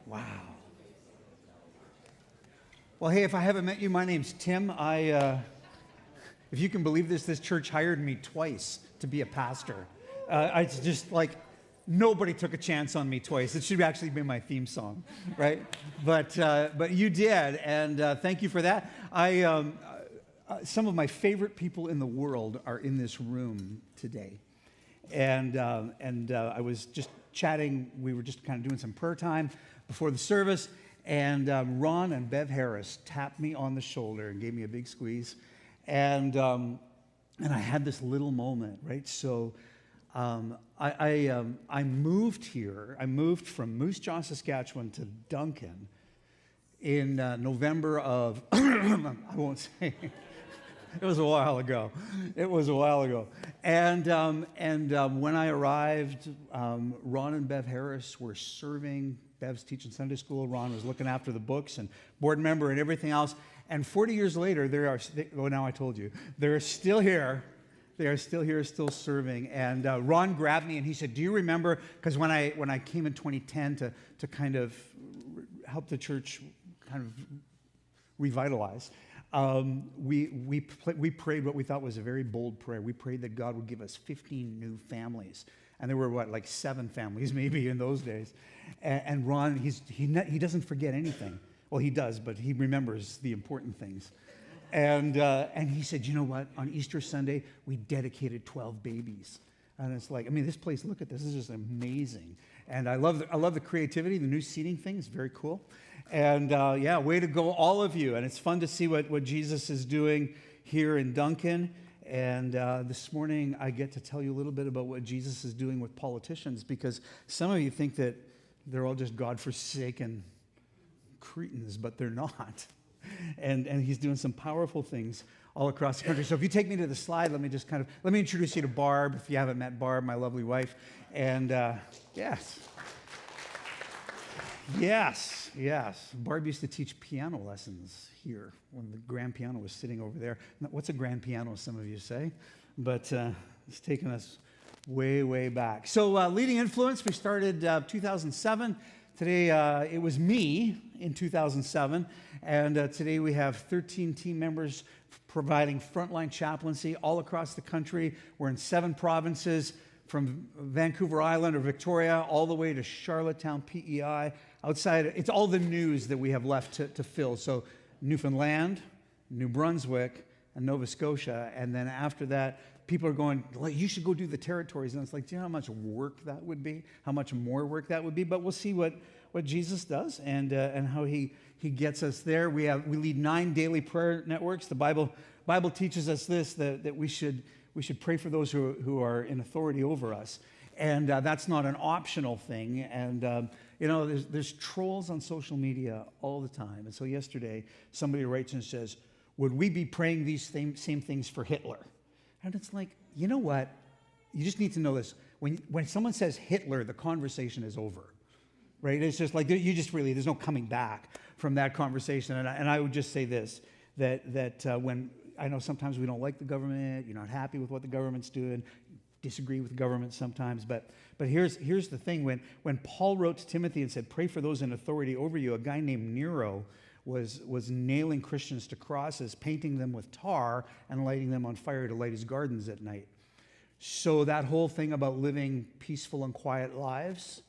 Wow. Well, hey, if I haven't met you, my name's Tim. If you can believe this church hired me twice to be a pastor. It's just like nobody took a chance on me twice. It should actually be my theme song, right? But you did, and thank you for that. Some of my favorite people in the world are in this room today, and I was just chatting. We were just kind of doing some prayer time before the service, and Ron and Bev Harris tapped me on the shoulder and gave me a big squeeze, and I had this little moment, right? So I moved here. I moved from Moose Jaw, Saskatchewan to Duncan in November of, I won't say, it was a while ago. And when I arrived, Ron and Bev Harris were serving. Bev's teaching Sunday school. Ron was looking after the books and board member and everything else. And 40 years later, now I told you, they're still here. They are still here, still serving. And Ron grabbed me and he said, "Do you remember?" Because when I came in 2010 to kind of help the church kind of revitalize, we prayed what we thought was a very bold prayer. We prayed that God would give us 15 new families. And there were, like 7 families maybe in those days. And Ron, he doesn't forget anything. Well, he does, but he remembers the important things. And he said, "You know what? On Easter Sunday, we dedicated 12 babies." And it's like, I mean, this place, look at this. This is just amazing. And I love the creativity. The new seating thing is very cool. And yeah, way to go, all of you. And it's fun to see what Jesus is doing here in Duncan. And this morning, I get to tell you a little bit about what Jesus is doing with politicians, because some of you think that they're all just godforsaken cretins, but they're not. And he's doing some powerful things all across the country. So if you take me to the slide, let me introduce you to Barb, if you haven't met Barb, my lovely wife. And Yes. Barb used to teach piano lessons here when the grand piano was sitting over there. What's a grand piano, some of you say? But it's taken us way, way back. So Leading Influence, we started 2007. Today, it was me in 2007. And today we have 13 team members providing frontline chaplaincy all across the country. We're in 7 provinces, from Vancouver Island or Victoria all the way to Charlottetown, PEI. Outside, it's all the news that we have left to fill. So Newfoundland, New Brunswick, and Nova Scotia. And then after that, people are going, "You should go do the territories." And it's like, do you know how much work that would be? How much more work that would be? But we'll see what Jesus does and how he gets us there. We lead 9 daily prayer networks. The Bible teaches us this, that we should pray for those who are in authority over us. And that's not an optional thing. And, there's trolls on social media all the time. And so yesterday, somebody writes and says, "Would we be praying these same things for Hitler?" And it's like, you know what? You just need to know this. When someone says Hitler, the conversation is over, right? It's just like, there's no coming back from that conversation. And I would just say this, that when I know sometimes we don't like the government, you're not happy with what the government's doing, disagree with the government sometimes, but here's the thing. When Paul wrote to Timothy and said, "Pray for those in authority over you," a guy named Nero was nailing Christians to crosses, painting them with tar, and lighting them on fire to light his gardens at night. So that whole thing about living peaceful and quiet lives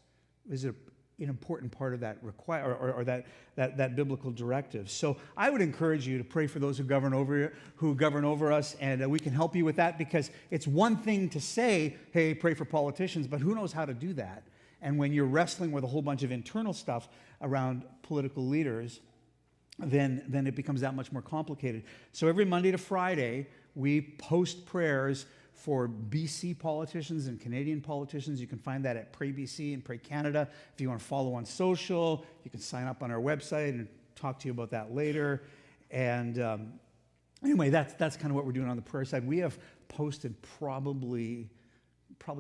is an important part of that that biblical directive. So I would encourage you to pray for those who govern over us, and we can help you with that, because it's one thing to say, "Hey, pray for politicians," but who knows how to do that? And when you're wrestling with a whole bunch of internal stuff around political leaders, then it becomes that much more complicated. So every Monday to Friday, we post prayers for BC politicians and Canadian politicians. You can find that at Pray BC and Pray Canada. If you want to follow on social, you can sign up on our website and talk to you about that later. And anyway, that's kind of what we're doing on the prayer side. We have posted probably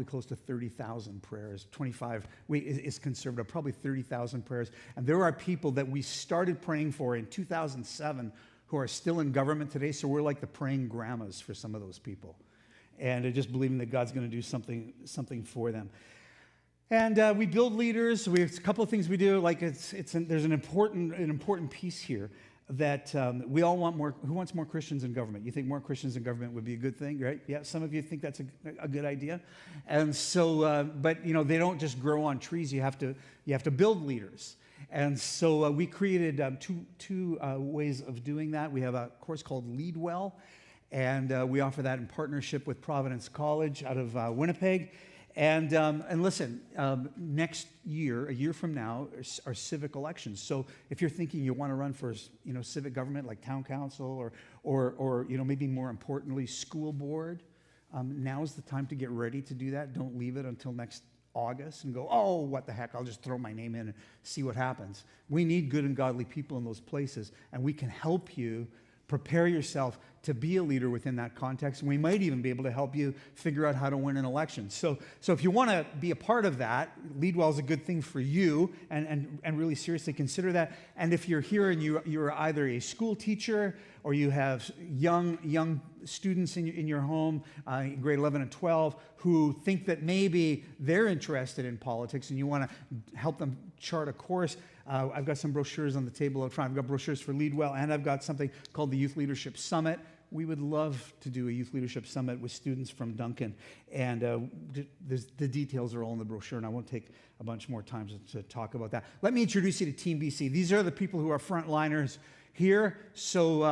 close to 30,000 prayers. 25 is conservative, probably 30,000 prayers. And there are people that we started praying for in 2007 who are still in government today, so we're like the praying grandmas for some of those people. And just believing that God's going to do something for them. And we build leaders. It's a couple of things we do. Like there's an important piece here that we all want more. Who wants more Christians in government? You think more Christians in government would be a good thing, right? Yeah, some of you think that's a good idea. And so, but they don't just grow on trees. You have to build leaders. And so we created two ways of doing that. We have a course called Lead Well, and we offer that in partnership with Providence College out of Winnipeg. And listen, next year, a year from now, are civic elections. So if you're thinking you want to run for, civic government like town council or maybe more importantly, school board, now's the time to get ready to do that. Don't leave it until next August and go, oh, what the heck, I'll just throw my name in and see what happens. We need good and godly people in those places, and we can help you prepare yourself to be a leader within that context. And we might even be able to help you figure out how to win an election. So if you want to be a part of that, LeadWell is a good thing for you, and really seriously consider that. And if you're here and you're either a school teacher or you have young students in your home, grade 11 and 12, who think that maybe they're interested in politics and you want to help them chart a course, I've got some brochures on the table out front. I've got brochures for LeadWell, and I've got something called the Youth Leadership Summit. We would love to do a Youth Leadership Summit with students from Duncan, and the details are all in the brochure, and I won't take a bunch more time to talk about that. Let me introduce you to Team BC. These are the people who are frontliners here. So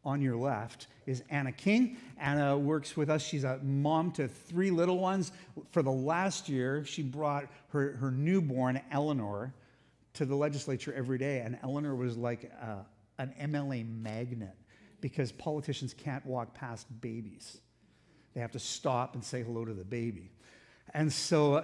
on your left is Anna King. Anna works with us. She's a mom to 3 little ones. For the last year, she brought her newborn, Eleanor, to the legislature every day, and Eleanor was like an MLA magnet because politicians can't walk past babies. They have to stop and say hello to the baby. And so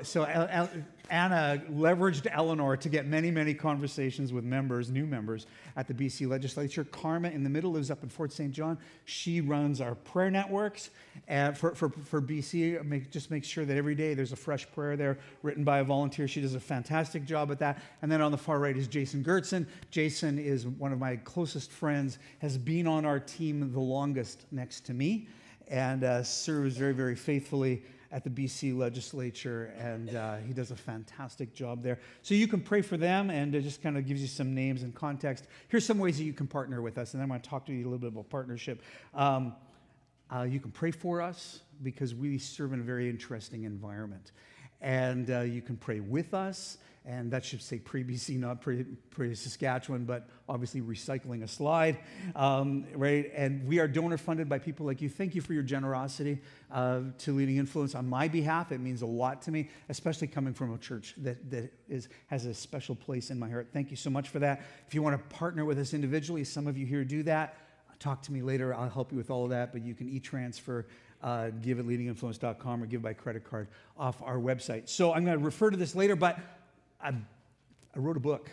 Anna leveraged Eleanor to get many, many conversations with new members at the BC legislature. Karma in the middle lives up in Fort St. John. She runs our prayer networks for BC. Just make sure that every day there's a fresh prayer there written by a volunteer. She does a fantastic job at that. And then on the far right is Jason Gertson. Jason is one of my closest friends, has been on our team the longest next to me, and serves very, very faithfully at the BC legislature, and he does a fantastic job there. So you can pray for them, and it just kind of gives you some names and context. Here's some ways that you can partner with us, and then I'm going to talk to you a little bit about partnership. You can pray for us because we serve in a very interesting environment. And you can pray with us, and that should say pre-BC, not pre-Saskatchewan, but obviously recycling a slide, right? And we are donor funded by people like you. Thank you for your generosity to Leading Influence on my behalf. It means a lot to me, especially coming from a church that has a special place in my heart. Thank you so much for that. If you want to partner with us individually, some of you here do that. Talk to me later. I'll help you with all of that, but you can e-transfer, give at leadinginfluence.com or give by credit card off our website. So I'm going to refer to this later, but I wrote a book.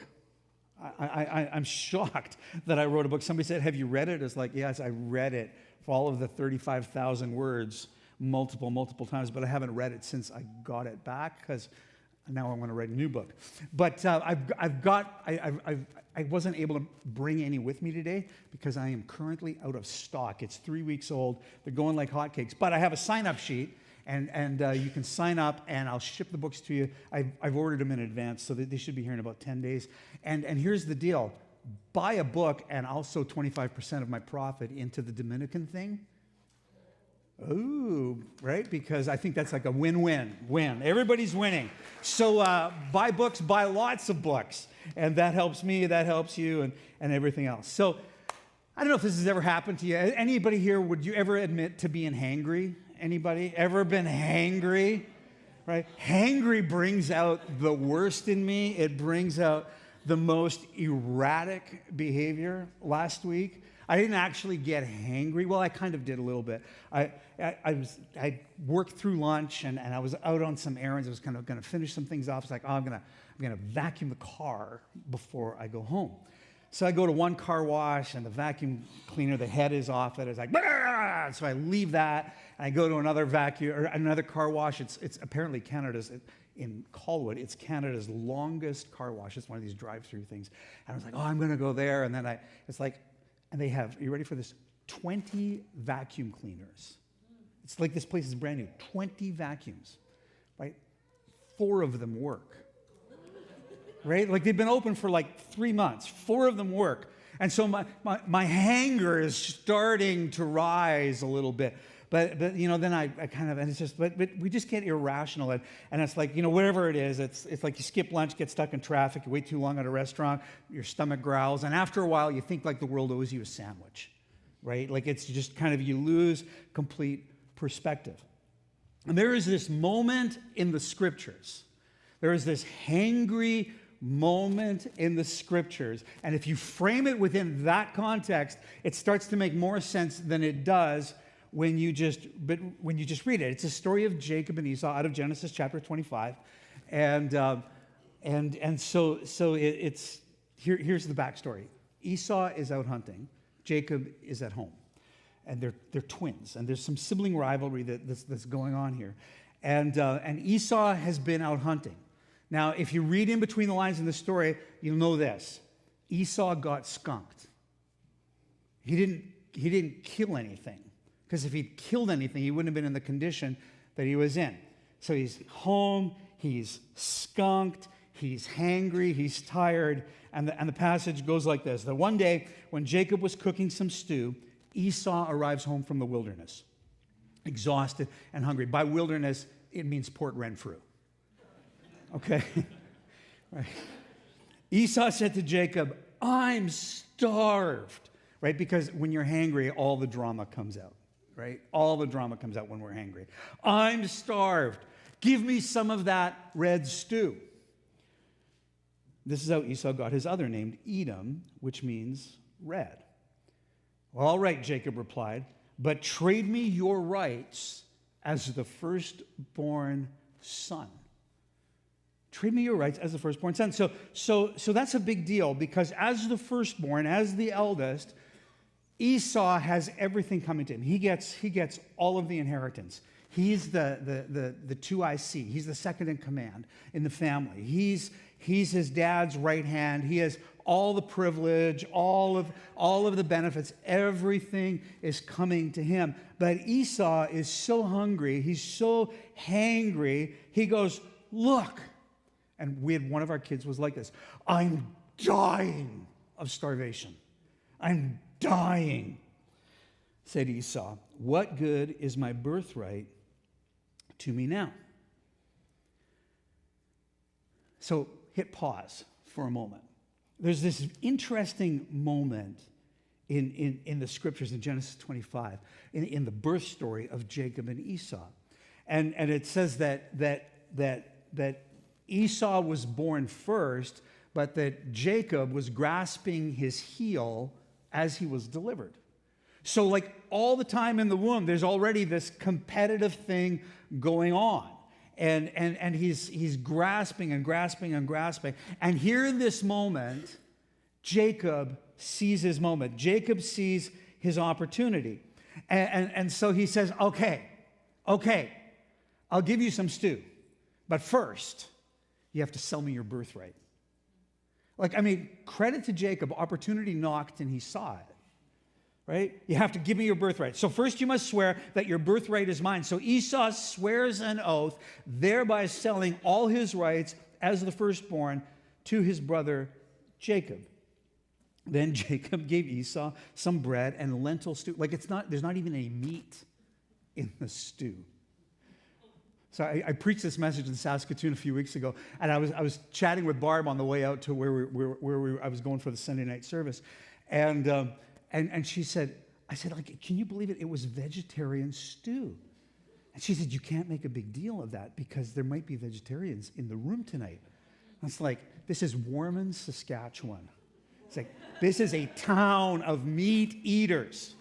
I'm shocked that I wrote a book. Somebody said, have you read it? It's like, yes, I read it for all of the 35,000 words multiple times, but I haven't read it since I got it back because now I want to write a new book. But I wasn't able to bring any with me today because I am currently out of stock. It's 3 weeks old. They're going like hotcakes. But I have a sign-up sheet, and you can sign up, and I'll ship the books to you. I've ordered them in advance, so that they should be here in about 10 days. And here's the deal. Buy a book, and also 25% of my profit into the Dominican thing. Ooh, right? Because I think that's like a win-win. Everybody's winning. So buy books, buy lots of books. And that helps me, that helps you, and everything else. So I don't know if this has ever happened to you. Anybody here, would you ever admit to being hangry? Anybody ever been hangry? Right? Hangry brings out the worst in me. It brings out the most erratic behavior. Last week, I didn't actually get hangry. Well, I kind of did a little bit. I worked through lunch, and I was out on some errands. I was kind of going to finish some things off. It's like, oh, I'm going to vacuum the car before I go home. So I go to one car wash, and the vacuum cleaner, the head is off it. It's like, bah! So I leave that, and I go to another car wash. It's apparently Canada's, in Colwood, it's Canada's longest car wash. It's one of these drive-through things. And I was like, oh, I'm going to go there. And then and they have, are you ready for this? 20 vacuum cleaners. It's like this place is brand new. 20 vacuums, right? 4 of them work. Right? Like they've been open for like 3 months. 4 of them work. And so my hanger is starting to rise a little bit. But then I kind of, and it's just, but we just get irrational. And it's like, whatever it is, it's like you skip lunch, get stuck in traffic, you wait too long at a restaurant, your stomach growls, and after a while you think like the world owes you a sandwich, right? Like it's just kind of, you lose complete perspective. And there is this moment in the scriptures. There is this hangry moment in the scriptures. And if you frame it within that context, it starts to make more sense than it does when you just read it. It's a story of Jacob and Esau out of Genesis chapter 25. And so it's here's the backstory. Esau is out hunting. Jacob is at home. And they're twins. And there's some sibling rivalry that's going on here. And Esau has been out hunting. Now, if you read in between the lines in the story, you'll know this. Esau got skunked. He didn't kill anything. Because if he'd killed anything, he wouldn't have been in the condition that he was in. So he's home, he's skunked, he's hangry, he's tired. And the passage goes like this. That one day, when Jacob was cooking some stew, Esau arrives home from the wilderness, exhausted and hungry. By wilderness, it means Port Renfrew. Okay? Right. Esau said to Jacob, I'm starved. Right? Because when you're hangry, all the drama comes out. Right? All the drama comes out when we're hangry. I'm starved. Give me some of that red stew. This is how Esau got his other name, Edom, which means red. Well, all right, Jacob replied, but trade me your rights as the firstborn son. Trade me your rights as the firstborn son. So that's a big deal because as the firstborn, as the eldest, Esau has everything coming to him. He gets all of the inheritance. He's the 2IC. He's the second in command in the family. He's his dad's right hand. He has all the privilege, all of the benefits. Everything is coming to him. But Esau is so hungry. He's so hangry. He goes, look. And one of our kids was like this. I'm dying of starvation. I'm dying, said Esau. What good is my birthright to me now? So hit pause for a moment. There's this interesting moment in the scriptures in Genesis 25, in the birth story of Jacob and Esau. And it says that Esau was born first, but that Jacob was grasping his heel as he was delivered. So like all the time in the womb, there's already this competitive thing going on. And he's grasping and grasping and grasping. And here in this moment, Jacob sees his moment. Jacob sees his opportunity. And so he says, okay, I'll give you some stew. But first, you have to sell me your birthright. Credit to Jacob. Opportunity knocked and he saw it. Right? You have to give me your birthright. So first you must swear that your birthright is mine. So Esau swears an oath, thereby selling all his rights as the firstborn to his brother Jacob. Then Jacob gave Esau some bread and lentil stew. There's not even any meat in the stew. So I preached this message in Saskatoon a few weeks ago, and I was chatting with Barb on the way out to where I was going for the Sunday night service, and she said, I said, can you believe it? It was vegetarian stew. And she said, you can't make a big deal of that because there might be vegetarians in the room tonight. And it's like, this is Warman, Saskatchewan. It's like, this is a town of meat eaters.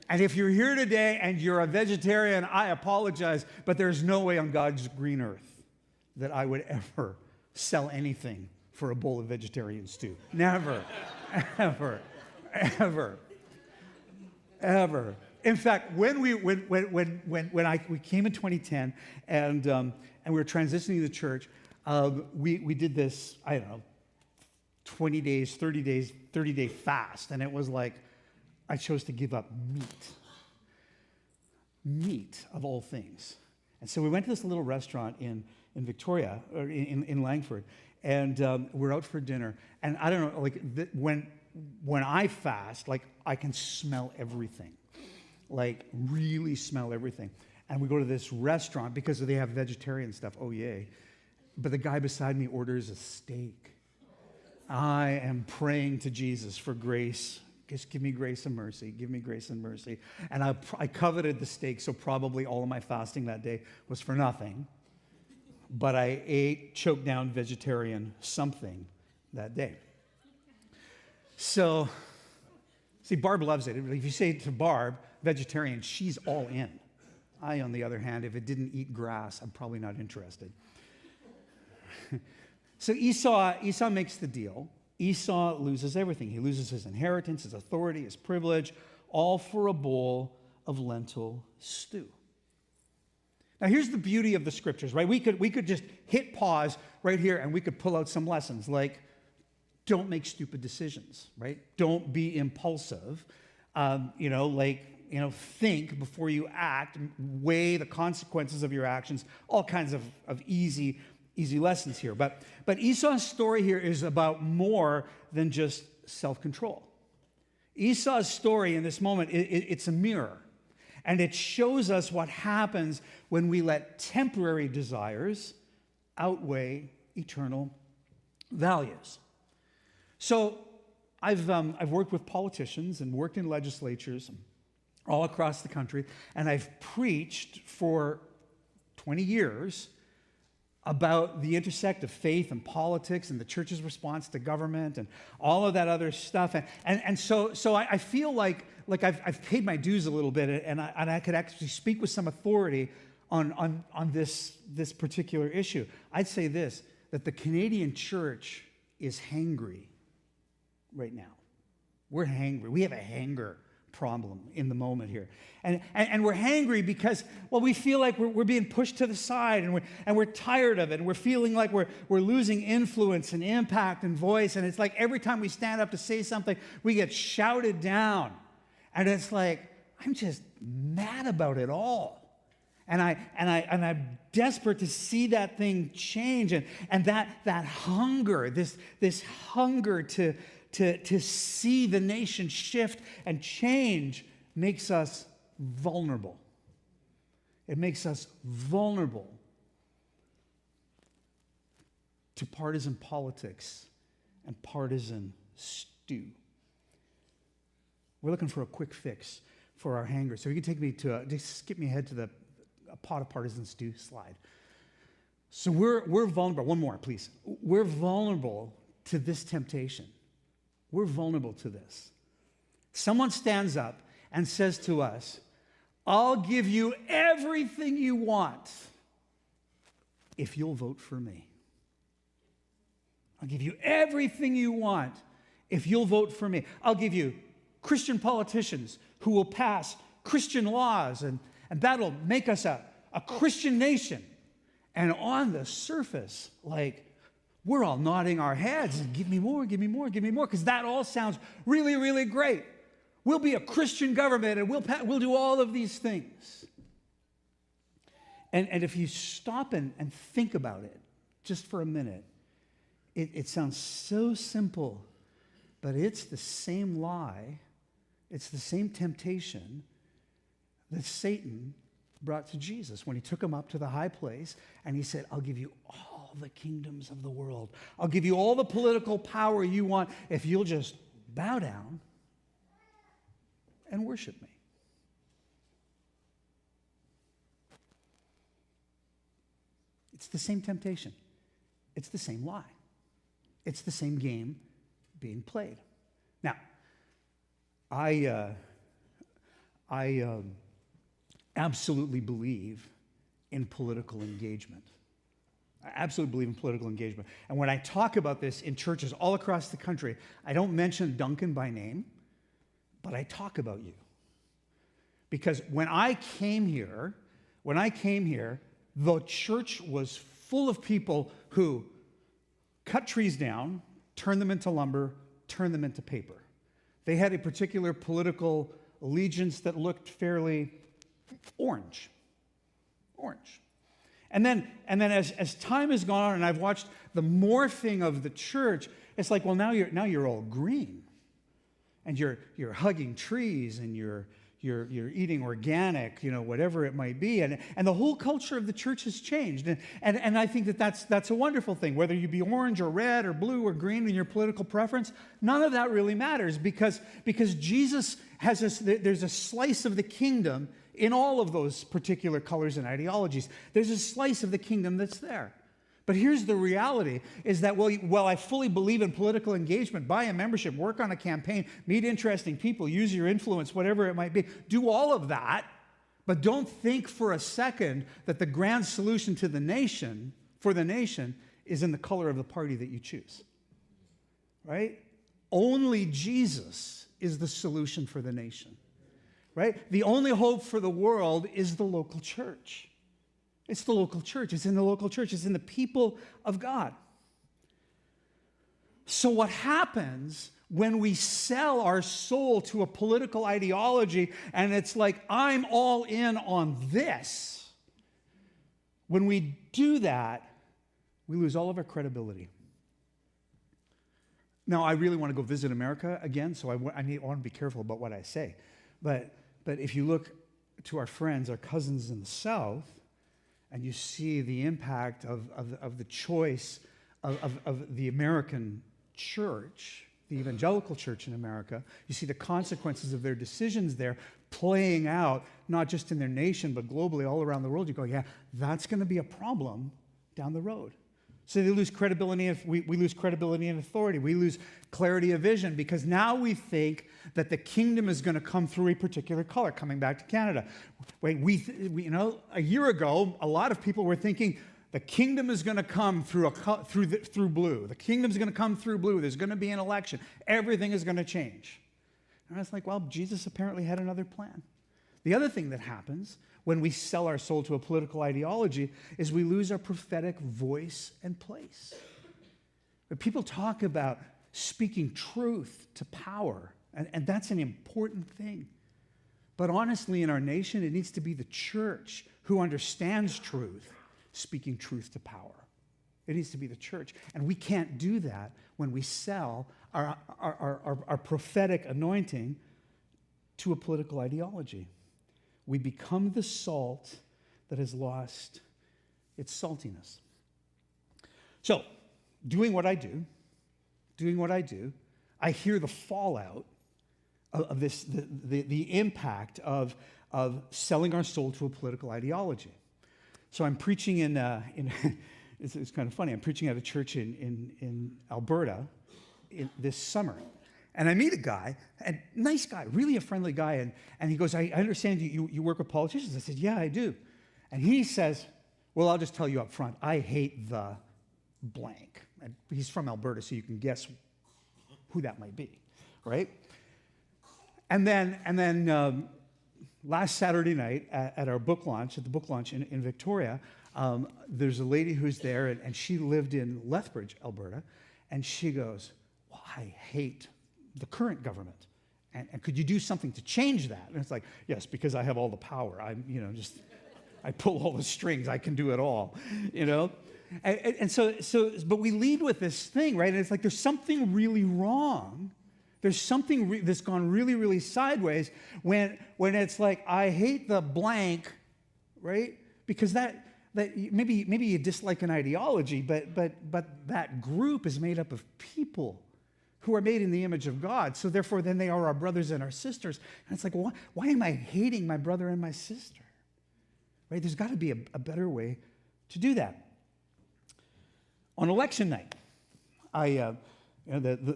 And if you're here today and you're a vegetarian, I apologize, but there's no way on God's green earth that I would ever sell anything for a bowl of vegetarian stew. Never, ever, ever, ever. In fact, when we came in 2010 and we were transitioning the church, we did this, 20 days, 30-day fast, and it was like, I chose to give up meat of all things. And so we went to this little restaurant in Victoria, or in Langford, and we're out for dinner. And I don't know, like when I fast, like I can smell everything, like really smell everything. And we go to this restaurant because they have vegetarian stuff. Oh yay! But the guy beside me orders a steak. I am praying to Jesus for grace. Just give me grace and mercy. Give me grace and mercy. And I coveted the steak, so probably all of my fasting that day was for nothing. But I ate, choked down vegetarian something that day. So, see, Barb loves it. If you say to Barb, vegetarian, she's all in. I, on the other hand, if it didn't eat grass, I'm probably not interested. So Esau makes the deal. Esau loses everything. He loses his inheritance, his authority, his privilege, all for a bowl of lentil stew. Now, here's the beauty of the scriptures, right? We could just hit pause right here and we could pull out some lessons like don't make stupid decisions, right? Don't be impulsive. Think before you act, weigh the consequences of your actions, all kinds of easy lessons here. But Esau's story here is about more than just self-control. Esau's story in this moment, it's a mirror. And it shows us what happens when we let temporary desires outweigh eternal values. So I've worked with politicians and worked in legislatures all across the country, and I've preached for 20 years about the intersect of faith and politics and the church's response to government and all of that other stuff. And so I feel like I've paid my dues a little bit, and I could actually speak with some authority on this particular issue. I'd say this, that the Canadian church is hangry right now. We're hangry. We have a hanger problem in the moment here. And we're hangry because, well, we feel like we're being pushed to the side, and we're tired of it, and we're feeling like we're losing influence and impact and voice, and it's like every time we stand up to say something, we get shouted down. And it's like, I'm just mad about it all. And I'm desperate to see that thing change, and that hunger, this hunger to see the nation shift and change makes us vulnerable. It makes us vulnerable to partisan politics and partisan stew. We're looking for a quick fix for our hanger. So you can take me just skip me ahead to the pot of partisan stew slide. So we're vulnerable. One more, please. We're vulnerable to this temptation. We're vulnerable to this. Someone stands up and says to us, I'll give you everything you want if you'll vote for me. I'll give you everything you want if you'll vote for me. I'll give you Christian politicians who will pass Christian laws, and that'll make us a Christian nation. And on the surface, like, we're all nodding our heads and give me more, give me more, give me more, because that all sounds really, really great. We'll be a Christian government, and we'll do all of these things. And if you stop and think about it just for a minute, it sounds so simple, but it's the same lie, it's the same temptation that Satan brought to Jesus when he took him up to the high place and he said, I'll give you all the kingdoms of the world. I'll give you all the political power you want if you'll just bow down and worship me. It's the same temptation. It's the same lie. It's the same game being played. Now, I absolutely believe in political engagement. I absolutely believe in political engagement. And when I talk about this in churches all across the country, I don't mention Duncan by name, but I talk about you. Because when I came here, the church was full of people who cut trees down, turned them into lumber, turned them into paper. They had a particular political allegiance that looked fairly orange. And then as time has gone on and I've watched the morphing of the church, it's like, well, now you're all green. And you're hugging trees and you're eating organic, whatever it might be. And the whole culture of the church has changed. And I think that's a wonderful thing. Whether you be orange or red or blue or green in your political preference, none of that really matters because Jesus there's a slice of the kingdom in all of those particular colors and ideologies. There's a slice of the kingdom that's there. But here's the reality, is that while I fully believe in political engagement, buy a membership, work on a campaign, meet interesting people, use your influence, whatever it might be, do all of that, but don't think for a second that the grand solution to the nation, for the nation, is in the color of the party that you choose. Right? Only Jesus is the solution for the nation. Right? The only hope for the world is the local church. It's the local church. It's in the local church. It's in the people of God. So what happens when we sell our soul to a political ideology and it's like, I'm all in on this? When we do that, we lose all of our credibility. Now, I really want to go visit America again, so I want to be careful about what I say. But if you look to our friends, our cousins in the South, and you see the impact of the choice of the American church, the evangelical church in America, you see the consequences of their decisions there playing out, not just in their nation, but globally all around the world. You go, yeah, that's going to be a problem down the road. So they lose credibility. We lose credibility and authority. We lose clarity of vision because now we think that the kingdom is going to come through a particular color. Coming back to Canada, a year ago, a lot of people were thinking the kingdom is going to come through blue. The kingdom's going to come through blue. There's going to be an election. Everything is going to change. And I was like, well, Jesus apparently had another plan. The other thing that happens when we sell our soul to a political ideology is we lose our prophetic voice and place. But people talk about speaking truth to power, and that's an important thing. But honestly, in our nation, it needs to be the church who understands truth, speaking truth to power. It needs to be the church. And we can't do that when we sell our prophetic anointing to a political ideology. We become the salt that has lost its saltiness. So, doing what I do, I hear the fallout of this, the impact of selling our soul to a political ideology. So I'm preaching in it's kind of funny, I'm preaching at a church in Alberta this summer. And I meet a guy, a nice guy, really a friendly guy, and he goes, I understand you work with politicians. I said, yeah, I do. And he says, well, I'll just tell you up front, I hate the blank. And he's from Alberta, so you can guess who that might be, right? And then last Saturday night at our book launch, in Victoria, there's a lady who's there, and she lived in Lethbridge, Alberta, and she goes, well, I hate the current government. And could you do something to change that? And it's like, yes, because I have all the power. I pull all the strings. I can do it all, And so, but we lead with this thing, right? And it's like there's something really wrong. There's something that's gone really, really sideways when it's like, I hate the blank, right? Because that maybe you dislike an ideology, but that group is made up of people who are made in the image of God. So therefore, then they are our brothers and our sisters. And it's like, well, why am I hating my brother and my sister? Right? There's got to be a better way to do that. On election night, the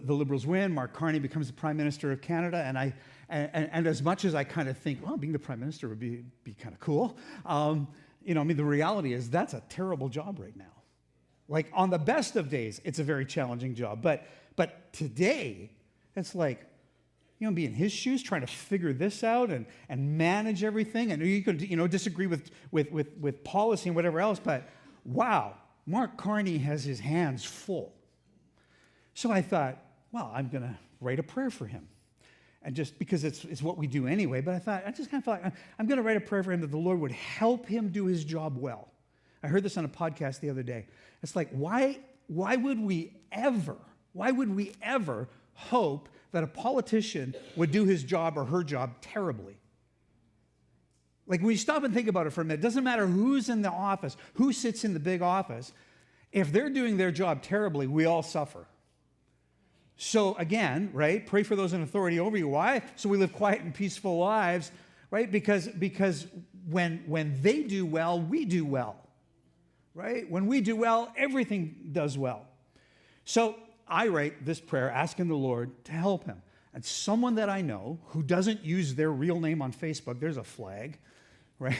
Liberals win. Mark Carney becomes the Prime Minister of Canada, and as much as I kind of think, well, being the Prime Minister would be kind of cool, the reality is that's a terrible job right now. Like on the best of days, it's a very challenging job, but today, it's like, be in his shoes, trying to figure this out and manage everything. And you could, disagree with policy and whatever else, but wow, Mark Carney has his hands full. So I thought, well, I'm going to write a prayer for him. And just because it's what we do anyway, but I just kind of thought, I'm going to write a prayer for him that the Lord would help him do his job well. I heard this on a podcast the other day. It's like, why would we ever hope that a politician would do his job or her job terribly? Like, when you stop and think about it for a minute, it doesn't matter who's in the office, who sits in the big office. If they're doing their job terribly, we all suffer. So again, right, pray for those in authority over you. Why? So we live quiet and peaceful lives, right? Because when they do well, we do well, right? When we do well, everything does well. So I write this prayer asking the Lord to help him. And someone that I know who doesn't use their real name on Facebook, there's a flag, right?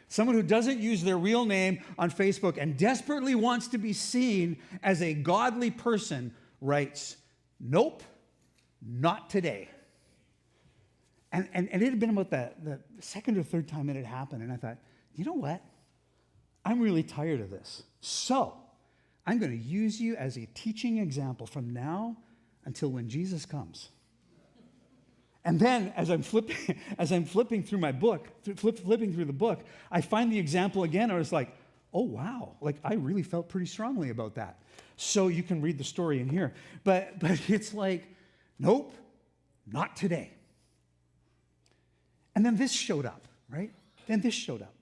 Someone who doesn't use their real name on Facebook and desperately wants to be seen as a godly person writes, "Nope, not today." And it had been about the second or third time it had happened. And I thought, you know what? I'm really tired of this. So I'm going to use you as a teaching example from now until when Jesus comes. And then, as I'm flipping through my book, flipping through the book, I find the example again. I was like, oh, wow. Like, I really felt pretty strongly about that. So you can read the story in here. But it's like, nope, not today. And then this showed up, right? Then this showed up.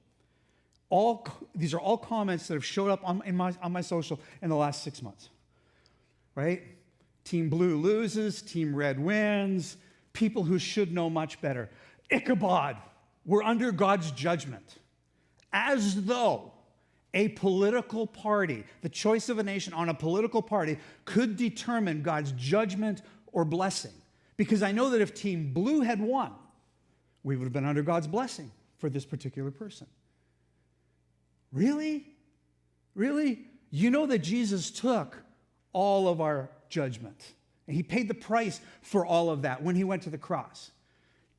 These are all comments that have showed up on my social in the last 6 months, right? Team Blue loses, Team Red wins. People who should know much better. Ichabod, we're under God's judgment. As though a political party, the choice of a nation on a political party, could determine God's judgment or blessing. Because I know that if Team Blue had won, we would have been under God's blessing for this particular person. Really? Really? You know that Jesus took all of our judgment. And he paid the price for all of that when he went to the cross.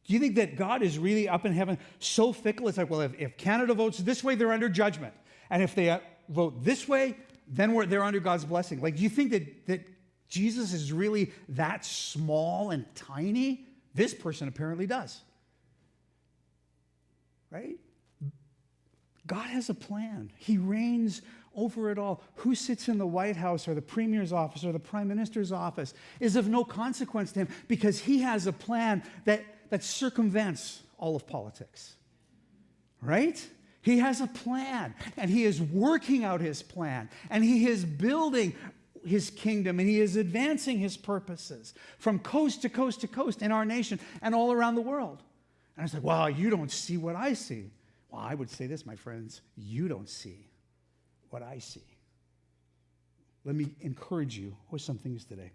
Do you think that God is really up in heaven so fickle? It's like, well, if Canada votes this way, they're under judgment. And if they vote this way, then they're under God's blessing. Like, do you think that Jesus is really that small and tiny? This person apparently does. Right? God has a plan. He reigns over it all. Who sits in the White House or the Premier's office or the Prime Minister's office is of no consequence to him because he has a plan that circumvents all of politics. Right? He has a plan, and he is working out his plan, and he is building his kingdom, and he is advancing his purposes from coast to coast to coast in our nation and all around the world. And I was like, wow, you don't see what I see. Well, I would say this, my friends, you don't see what I see. Let me encourage you with some things today.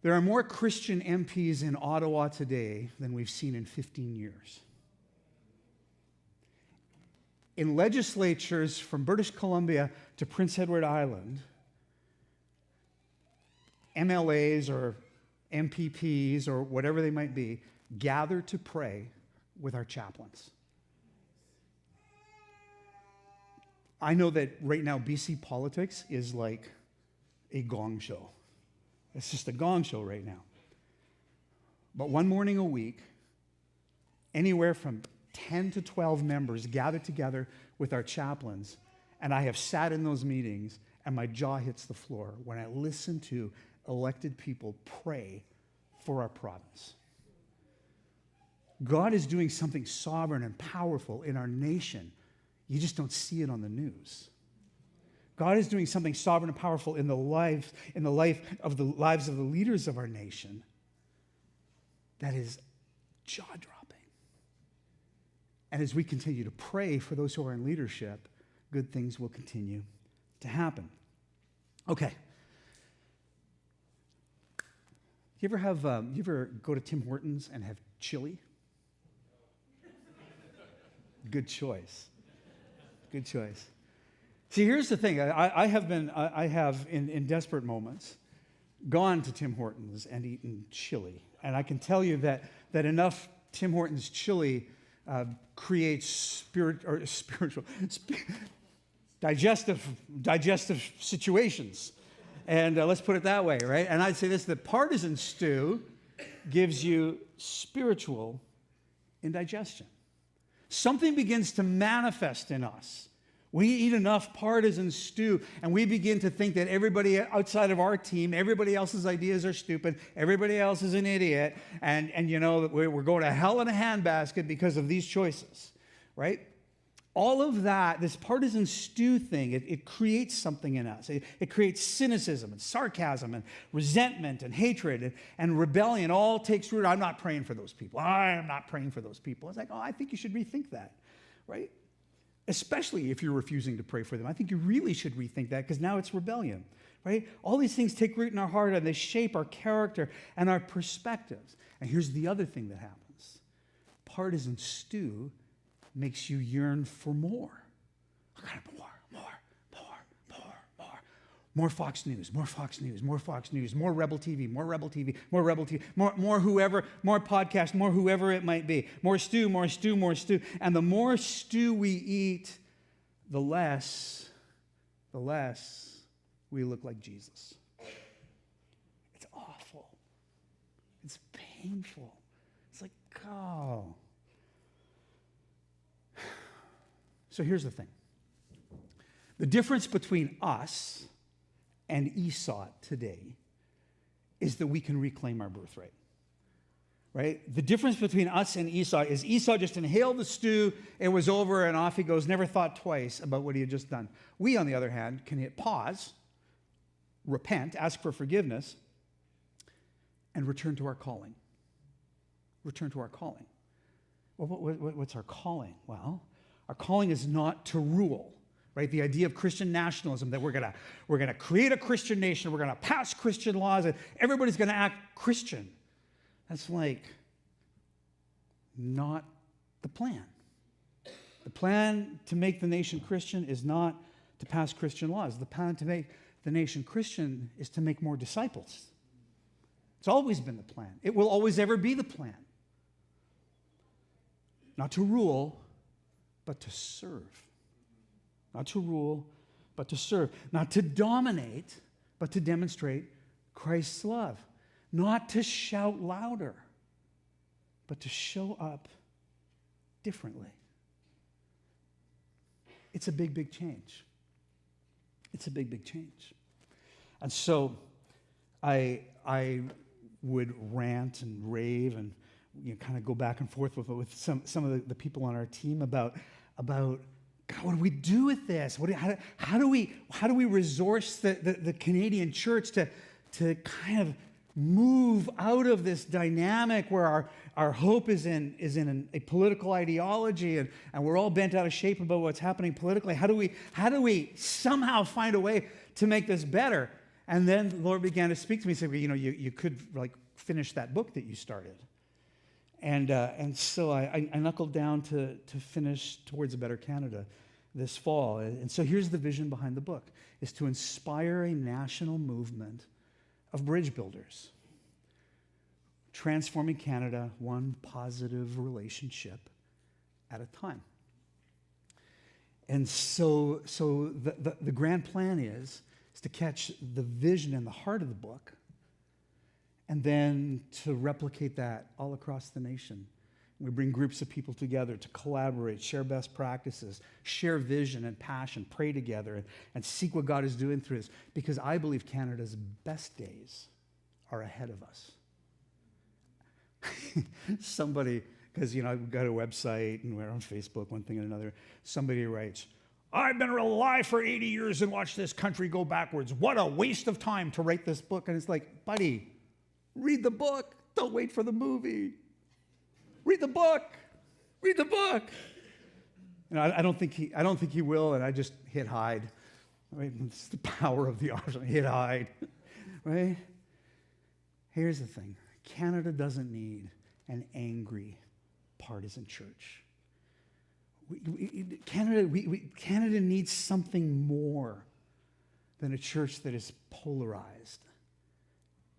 There are more Christian MPs in Ottawa today than we've seen in 15 years. In legislatures from British Columbia to Prince Edward Island, MLAs or MPPs or whatever they might be gather to pray with our chaplains. I know that right now BC politics is like a gong show. It's just a gong show right now. But one morning a week, anywhere from 10 to 12 members gather together with our chaplains, and I have sat in those meetings and my jaw hits the floor when I listen to elected people pray for our province. God is doing something sovereign and powerful in our nation. You just don't see it on the news. God is doing something sovereign and powerful in the lives of the leaders of our nation that is jaw-dropping. And as we continue to pray for those who are in leadership, good things will continue to happen. Okay. You ever go to Tim Hortons and have chili? Good choice. Good choice. See, here's the thing. I have in desperate moments gone to Tim Hortons and eaten chili. And I can tell you that enough Tim Hortons chili creates digestive situations. And let's put it that way, right? And I'd say this, the partisan stew gives you spiritual indigestion. Something begins to manifest in us We eat enough partisan stew, and we begin to think that everybody outside of our team, everybody else's ideas are stupid, everybody else is an idiot, and we're going to hell in a handbasket because of these choices, right? All of that, this partisan stew thing, it creates something in us. It creates cynicism and sarcasm and resentment and hatred and rebellion. All takes root. I'm not praying for those people. I am not praying for those people. It's like, I think you should rethink that, right? Especially if you're refusing to pray for them. I think you really should rethink that, because now it's rebellion, right? All these things take root in our heart, and they shape our character and our perspectives. And here's the other thing that happens. Partisan stew makes you yearn for more. More Fox News, more Fox News, more Fox News, more Rebel TV, more Rebel TV, more Rebel TV, more whoever, more podcast, more whoever it might be. More stew, more stew, more stew. And the more stew we eat, the less we look like Jesus. It's awful. It's painful. It's like, oh. So here's the thing. The difference between us and Esau today is that we can reclaim our birthright, right? The difference between us and Esau is Esau just inhaled the stew, it was over, and off he goes, never thought twice about what he had just done. We, on the other hand, can hit pause, repent, ask for forgiveness, and return to our calling. Return to our calling. Well, what's our calling? Well, our calling is not to rule. Right? The idea of Christian nationalism, that we're gonna create a Christian nation, we're gonna pass Christian laws, and everybody's gonna act Christian. That's like not the plan. The plan to make the nation Christian is not to pass Christian laws. The plan to make the nation Christian is to make more disciples. It's always been the plan. It will always ever be the plan. Not to rule, but to serve. Not to rule, but to serve. Not to dominate, but to demonstrate Christ's love. Not to shout louder, but to show up differently. It's a big, big change. It's a big, big change. And so I would rant and rave and kind of go back and forth with some of the people on our team about God, what do we do with this? How do we resource the Canadian church to kind of move out of this dynamic where our hope is in a political ideology and we're all bent out of shape about what's happening politically? How do we somehow find a way to make this better? And then the Lord began to speak to me and said, well, you could finish that book that you started. And so I knuckled down to finish Towards a Better Canada this fall. And so here's the vision behind the book, is to inspire a national movement of bridge builders, transforming Canada one positive relationship at a time. And so the grand plan is to catch the vision in the heart of the book, and then to replicate that all across the nation. We bring groups of people together to collaborate, share best practices, share vision and passion, pray together, and seek what God is doing through this. Because I believe Canada's best days are ahead of us. Somebody, because we've got a website and we're on Facebook, one thing and another. Somebody writes, I've been alive for 80 years and watched this country go backwards. What a waste of time to write this book. And it's like, buddy, read the book. Don't wait for the movie. Read the book. Read the book. I don't think he will, and I just hit hide. Right? It's the power of the option. Hit hide. Right? Here's the thing. Canada doesn't need an angry partisan church. Canada needs something more than a church that is polarized.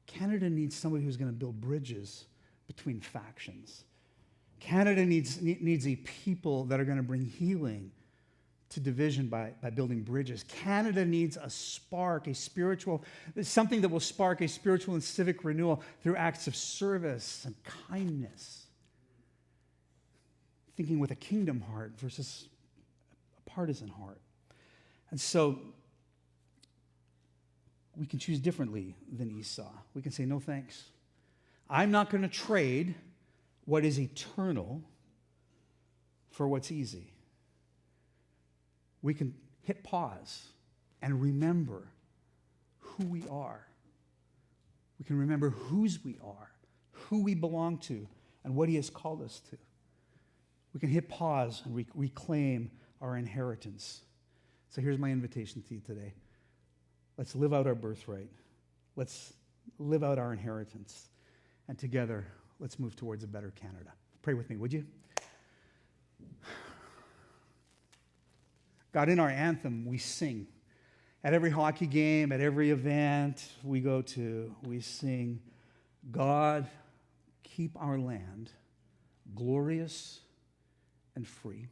Canada needs somebody who's going to build bridges between factions. Canada needs a people that are going to bring healing to division by building bridges. Canada needs a spark, something that will spark a spiritual and civic renewal through acts of service and kindness. Thinking with a kingdom heart versus a partisan heart. And so we can choose differently than Esau. We can say, no thanks. I'm not going to trade what is eternal for what's easy. We can hit pause and remember who we are. We can remember whose we are, who we belong to, and what he has called us to. We can hit pause and reclaim our inheritance. So here's my invitation to you today. Let's live out our birthright. Let's live out our inheritance. And together, let's move towards a better Canada. Pray with me, would you? God, in our anthem, we sing. At every hockey game, at every event we go to, we sing, God, keep our land glorious and free.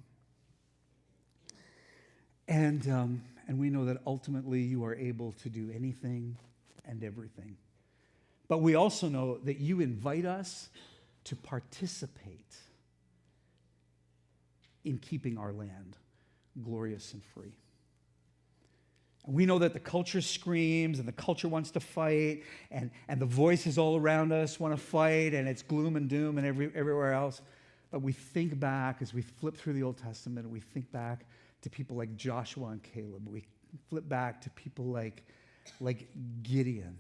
And we know that ultimately you are able to do anything and everything. But we also know that you invite us to participate in keeping our land glorious and free. And we know that the culture screams and the culture wants to fight and the voices all around us want to fight and it's gloom and doom and everywhere else. But we think back as we flip through the Old Testament and we think back to people like Joshua and Caleb. We flip back to people like Gideon.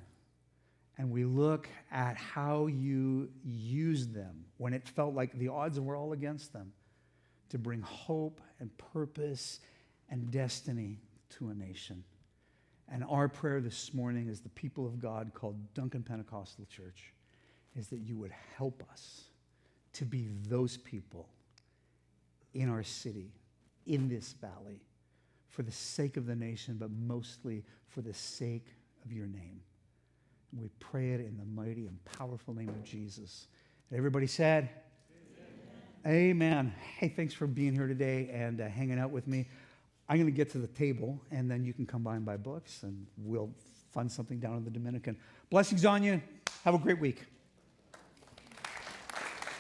And we look at how you used them when it felt like the odds were all against them to bring hope and purpose and destiny to a nation. And our prayer this morning as the people of God called Duncan Pentecostal Church is that you would help us to be those people in our city, in this valley, for the sake of the nation, but mostly for the sake of your name. And we pray it in the mighty and powerful name of Jesus. And everybody said, Amen. Hey, thanks for being here today and hanging out with me. I'm going to get to the table, and then you can come by and buy books, and we'll fund something down in the Dominican. Blessings on you. Have a great week.